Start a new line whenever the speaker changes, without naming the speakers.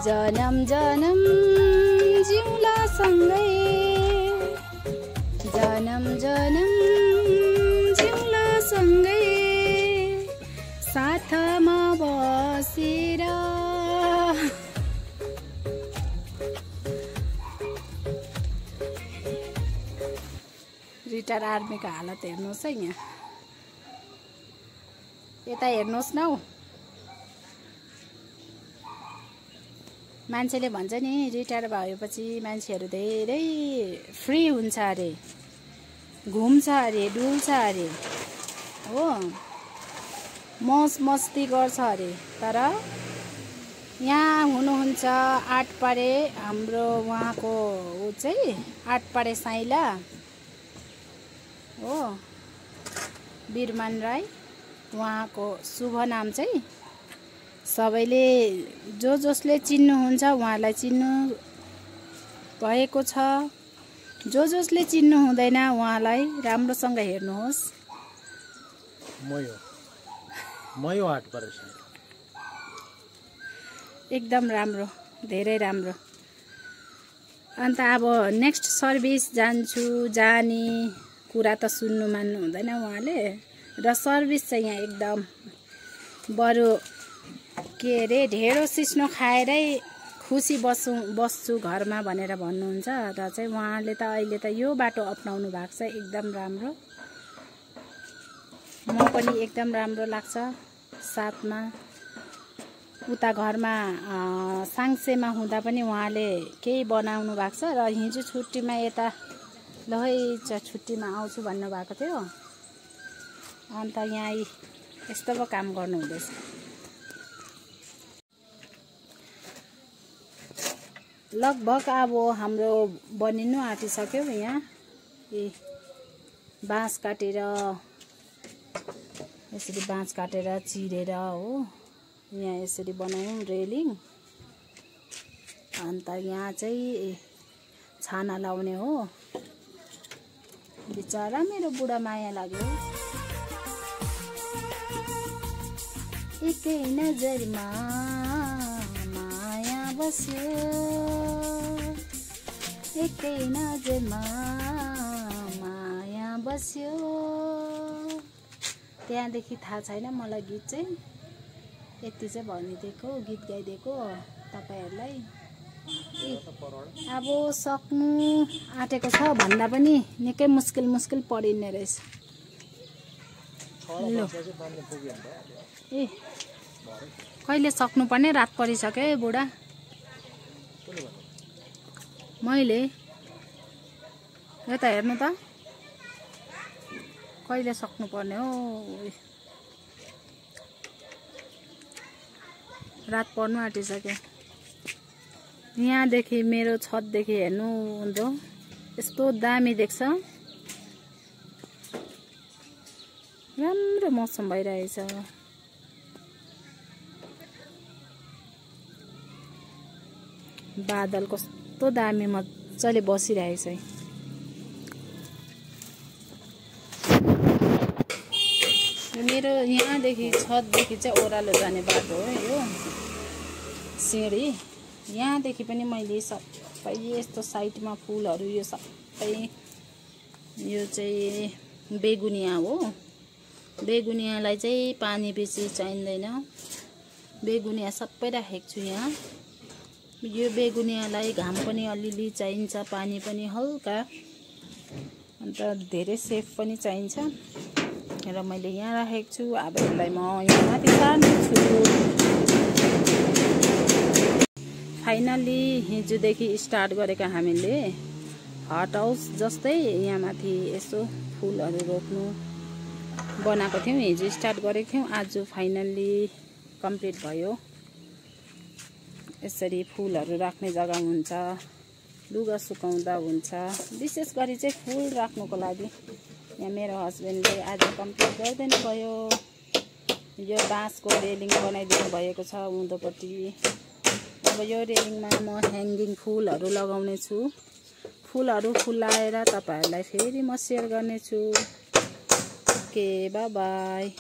जनम जनम जिउला सँगै, जनम जनम जिउला सँगै, साथमा बसेर। रिटायर आर्मीको हालत हेर्नुहोस् है यहाँ, यता हेर्नुहोस् न हौ। मान्छेले भन्छ नि रिटायर भएपछि मान्छेहरू धेरै फ्री हुन्छ अरे, घुम्छ अरे, डुल्छ अरे हो, मौज मस्ती गर्छ अरे। तर यहाँ हुनुहुन्छ आठपरे हाम्रो उहाँको ऊ चाहिँ आठपरे साइला हो, वीरमान राई। उहाँको शुभ नाम चाहिँ सबैले जसले चिन्नुहुन्छ उहाँलाई चिन्नु भएको छ, जसले चिन्नु हुँदैन उहाँलाई राम्रोसँग हेर्नुहोस्।
म यो आठपरे
एकदम राम्रो, धेरै राम्रो। अन्त अब नेक्स्ट सर्भिस जान्छु, जाने कुरा त सुन्नु मान्नु हुँदैन उहाँले। र सर्भिस चाहिँ यहाँ एकदम बरु के अरे ढेँडो सिस्नो खाएरै खुसी बस्छु घरमा भनेर भन्नुहुन्छ। र चाहिँ उहाँले त अहिले त यो बाटो अपनाउनु भएको छ, एकदम राम्रो। म पनि एकदम राम्रो लाग्छ। साथमा उता घरमा साङ्सेमा हुँदा पनि उहाँले केही बनाउनु भएको छ। र हिजो छुट्टीमा यता ल है छुट्टीमा आउँछु भन्नुभएको थियो। अन्त यहाँ यस्तो पो काम गर्नु हुँदैछ। लगभग अब हाम्रो बनिनु आँटिसक्यो। यहाँ बाँस काटेर यसरी बाँस काटेर चिरेर हो, यहाँ यसरी बनायौँ रेलिङ। अन्त यहाँ चाहिँ छाना लाउने हो। बिचारा मेरो बुढा माया लाग्यो। एकै नजरमा माया बस्यो, एकै नजरमा माया बस्यो। त्यहाँदेखि थाहा छैन मलाई गीत चाहिँ, यति चाहिँ भनिदिएको, गीत गाइदिएको तपाईँहरूलाई। अब सक्नु आँटेको छ भन्दा पनि निकै मुस्किल परिने रहेछ। ल ए कहिले सक्नुपर्ने, रात परिसक्यो है बुढा। मैले यता हेर्नु त कहिले सक्नुपर्ने हो, रात पर्नु आँटिसक्यो। यहाँदेखि मेरो छतदेखि हेर्नु हुँदो यस्तो दामी देख्छ, राम्रो मौसम भइरहेछ। बादल कस्तो दामी मजाले बसिरहेछ। मेरो यहाँदेखि छतदेखि चाहिँ ओह्रालो जाने बाटो हो यो सिँढी। यहाँदेखि पनि मैले सबै यस्तो साइडमा फुलहरू, यो सबै यो चाहिँ बेगुनिया हो। बेगुनियालाई चाहिँ पानी बेसी चाहिँदैन, बेगुनिया सबै राखेको छु यहाँ। यो बेगुनियालाई घाम पनि अलिअलि चाहिन्छ, पानी पनि हल्का, अन्त धेरै सेफ पनि चाहिन्छ। र मैले यहाँ राखेको छु। अब यसलाई म यहाँ माथि सार्नेछु। फाइनली हिजोदेखि स्टार्ट गरेका हामीले हट हाउस जस्तै यहाँ माथि यसो फुलहरू रोप्नु बनाएको थियौँ। हिजो स्टार्ट गरेको थियौँ, आज फाइनल्ली कम्प्लिट भयो। यसरी फुलहरू राख्ने जग्गा हुन्छ, लुगा सुकाउँदा हुन्छ। विशेष गरी चाहिँ फुल राख्नुको लागि यहाँ मेरो हस्बेन्डले आज कम्प्लिट गरिदिनु भयो। यो बाँसको रेलिङ बनाइदिनु भएको छ उँधोपट्टि। अब यो रेलिङमा म ह्याङ्गिङ फुलहरू लगाउने छु। फुलहरू फुलाएर तपाईँहरूलाई फेरि म सेयर गर्नेछु। Okay, by by.